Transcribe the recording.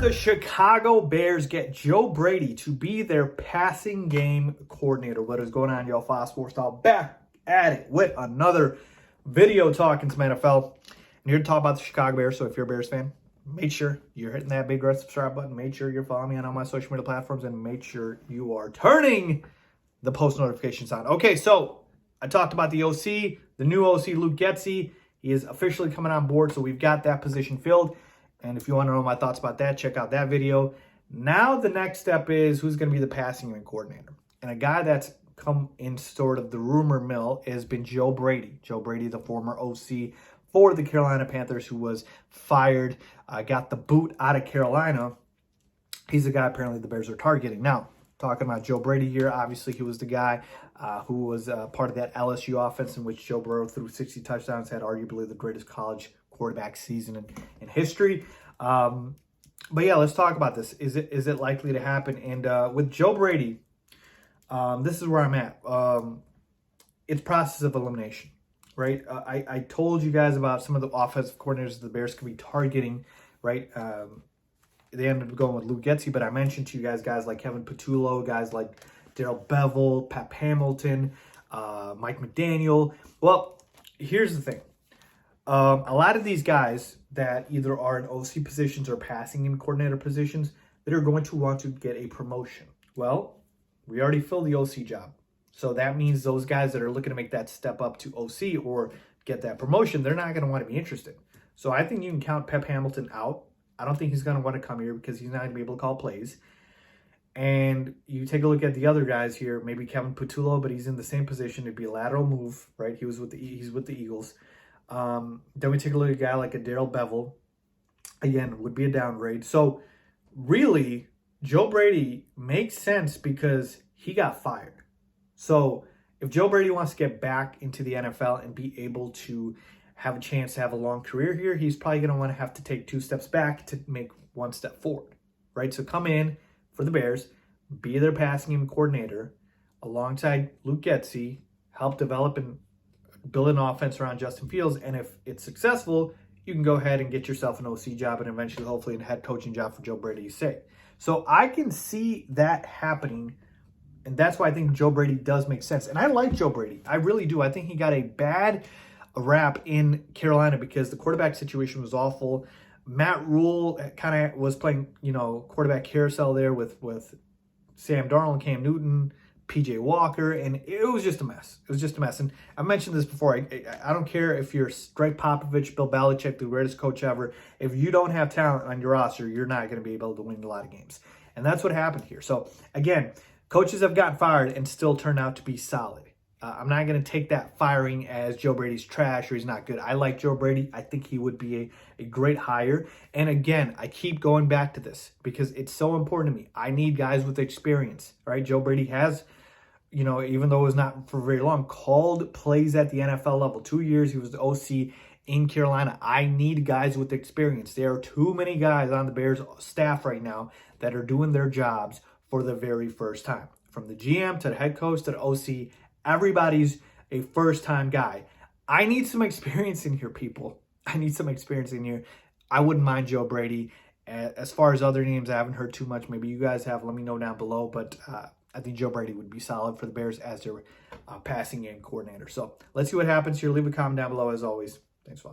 the Chicago Bears get Joe Brady to be their passing game coordinator? What is going on, y'all? Faiz Sports Talk back at it with another video talking some NFL. I'm here to talk about the Chicago Bears. So if you're a Bears fan, make sure you're hitting that big red subscribe button. Make sure you're following me on all my social media platforms, and make sure you are turning the post notifications on. Okay, so I talked about the OC, the new OC, Luke Getsy. He is officially coming on board, so we've got that position filled. And if you want to know my thoughts about that, check out that video. Now the next step is who's going to be the passing game coordinator. And a guy that's come in sort of the rumor mill has been Joe Brady. Joe Brady, the former OC for the Carolina Panthers, who was fired, got the boot out of Carolina. He's the guy apparently the Bears are targeting. Now, talking about Joe Brady here, obviously he was the guy who was part of that LSU offense in which Joe Burrow threw 60 touchdowns, had arguably the greatest college quarterback season in history. But yeah, let's talk about this. Is it likely to happen? And with Joe Brady, this is where I'm at. It's process of elimination, right? I told you guys about some of the offensive coordinators the Bears could be targeting, right? They ended up going with Luke Getsy, but I mentioned to you guys like Kevin Patullo, guys like Darrell Bevel, Pep Hamilton, Mike McDaniel. Well, here's the thing. A lot of these guys that either are in OC positions or passing game coordinator positions that are going to want to get a promotion. Well, we already filled the OC job. So that means those guys that are looking to make that step up to OC or get that promotion, they're not going to want to be interested. So I think you can count Pep Hamilton out. I don't think he's going to want to come here because he's not going to be able to call plays. And you take a look at the other guys here, maybe Kevin Patullo, but he's in the same position. It'd be a lateral move, right? He's with the Eagles. Then we take a look at a guy like a Darrell Bevel. Again, would be a downgrade. So really, Joe Brady makes sense because he got fired. So if Joe Brady wants to get back into the NFL and be able to have a chance to have a long career here, he's probably going to want to have to take 2 steps back to make 1 step forward, right? So come in for the Bears, be their passing game coordinator alongside Luke Getsy, help develop and build an offense around Justin Fields, and if it's successful, you can go ahead and get yourself an OC job and eventually, hopefully, a head coaching job for Joe Brady, you say. So I can see that happening, and that's why I think Joe Brady does make sense. And I like Joe Brady. I really do. I think he got a bad rap in Carolina because the quarterback situation was awful. Matt Rule kind of was playing, quarterback carousel there with Sam Darnold, Cam Newton, PJ Walker, and it was just a mess. It was just a mess. And I mentioned this before. I don't care if you're Greg Popovich, Bill Belichick, the greatest coach ever. If you don't have talent on your roster, you're not going to be able to win a lot of games. And that's what happened here. So, again, coaches have gotten fired and still turned out to be solid. I'm not going to take that firing as Joe Brady's trash or he's not good. I like Joe Brady. I think he would be a great hire. And again, I keep going back to this because it's so important to me. I need guys with experience, right? Joe Brady has, even though it was not for very long, called plays at the NFL level. 2 years, he was the OC in Carolina. I need guys with experience. There are too many guys on the Bears staff right now that are doing their jobs for the very first time. From the GM to the head coach to the OC, everybody's a first-time guy. I need some experience in here, people. I need some experience in here. I wouldn't mind Joe Brady. As far as other names, I haven't heard too much. Maybe you guys have. Let me know down below. But I think Joe Brady would be solid for the Bears as their passing game coordinator. So let's see what happens here. Leave a comment down below as always. Thanks for watching.